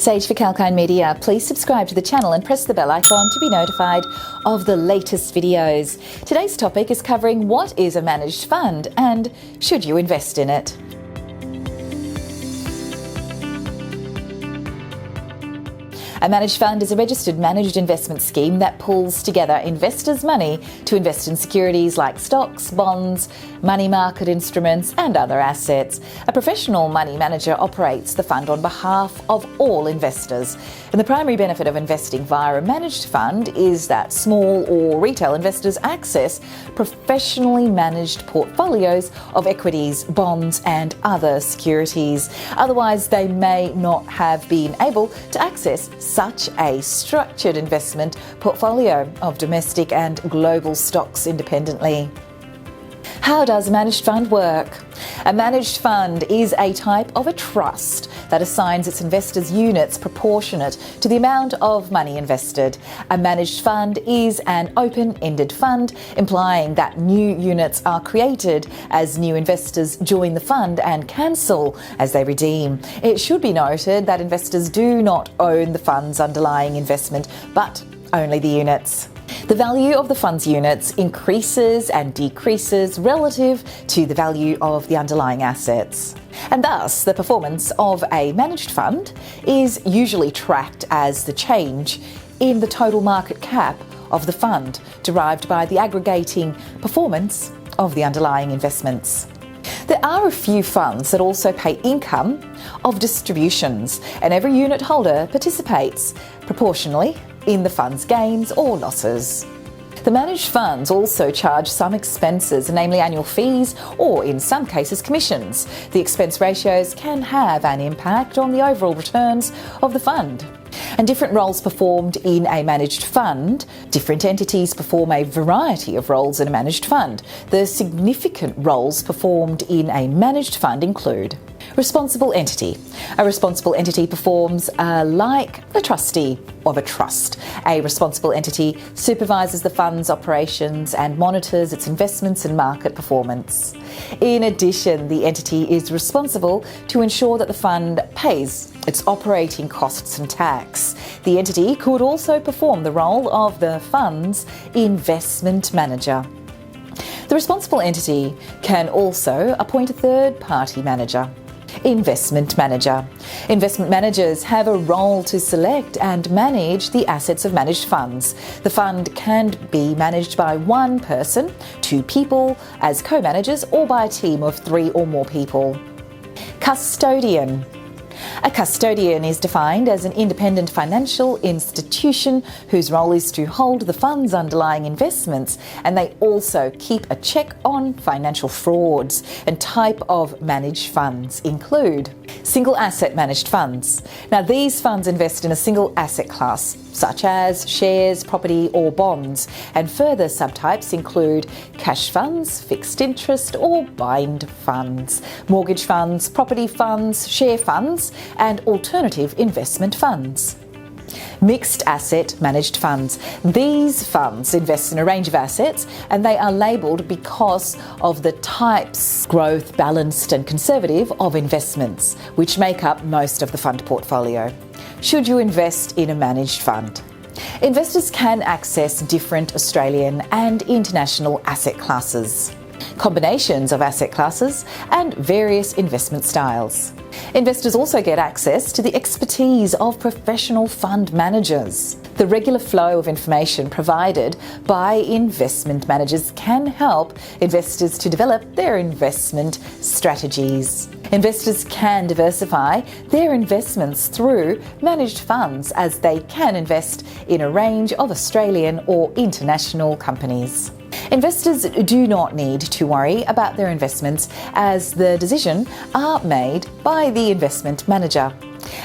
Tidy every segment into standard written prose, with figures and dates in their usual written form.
Sage for Kalkine Media. Please subscribe to the channel and press the bell icon to be notified of the latest videos. Today's topic is covering what is a managed fund and should you invest in it. A managed fund is a registered managed investment scheme that pulls together investors' money to invest in securities like stocks, bonds, money market instruments and other assets. A professional money manager operates the fund on behalf of all investors. And the primary benefit of investing via a managed fund is that small or retail investors access professionally managed portfolios of equities, bonds and other securities. Otherwise, they may not have been able to access such a structured investment portfolio of domestic and global stocks independently. How does a managed fund work? A managed fund is a type of a trust that assigns its investors units proportionate to the amount of money invested. A managed fund is an open-ended fund, implying that new units are created as new investors join the fund and cancel as they redeem. It should be noted that investors do not own the fund's underlying investment, but only the units. The value of the fund's units increases and decreases relative to the value of the underlying assets. And thus, the performance of a managed fund is usually tracked as the change in the total market cap of the fund, derived by the aggregating performance of the underlying investments. There are a few funds that also pay income of distributions, and every unit holder participates proportionally in the fund's gains or losses. The managed funds also charge some expenses, namely annual fees or, in some cases, commissions. The expense ratios can have an impact on the overall returns of the fund. And different roles performed in a managed fund. Different entities perform a variety of roles in a managed fund. The significant roles performed in a managed fund include responsible entity. A responsible entity performs like a trustee of a trust. A responsible entity supervises the fund's operations and monitors its investments and market performance. In addition, the entity is responsible to ensure that the fund pays its operating costs and tax. The entity could also perform the role of the fund's investment manager. The responsible entity can also appoint a third-party manager. Investment manager. Investment managers have a role to select and manage the assets of managed funds. The fund can be managed by one person, two people as co-managers, or by a team of 3 or more people. Custodian. A custodian is defined as an independent financial institution whose role is to hold the fund's underlying investments, and they also keep a check on financial frauds. And type of managed funds include single asset managed funds. Now, these funds invest in a single asset class, such as shares, property or bonds, and further subtypes include cash funds, fixed interest or bind funds, mortgage funds, property funds, share funds and alternative investment funds. Mixed asset managed funds. These funds invest in a range of assets and they are labelled because of the types, growth, balanced and conservative, of investments, which make up most of the fund portfolio. Should you invest in a managed fund? Investors can access different Australian and international asset classes, combinations of asset classes and various investment styles. Investors also get access to the expertise of professional fund managers. The regular flow of information provided by investment managers can help investors to develop their investment strategies. Investors can diversify their investments through managed funds, as they can invest in a range of Australian or international companies. Investors do not need to worry about their investments, as the decisions are made by the investment manager.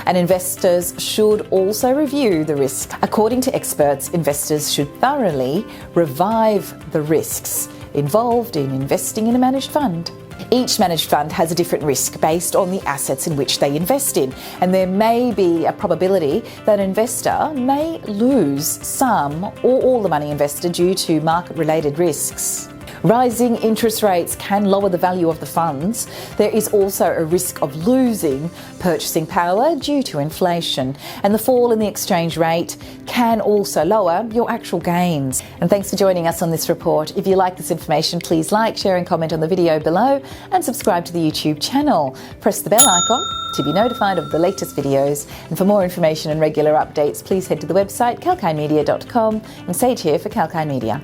And investors should also review the risk. According to experts, investors should thoroughly revive the risks involved in investing in a managed fund. Each managed fund has a different risk based on the assets in which they invest in, and there may be a probability that an investor may lose some or all the money invested due to market-related risks. Rising interest rates can lower the value of the funds. There is also a risk of losing purchasing power due to inflation, and the fall in the exchange rate can also lower your actual gains. And thanks for joining us on this report. If you like this information, please like, share and comment on the video below and subscribe to the YouTube channel. Press the bell icon to be notified of the latest videos. And for more information and regular updates, please head to the website kalkinemedia.com and stay here for Kalkine Media.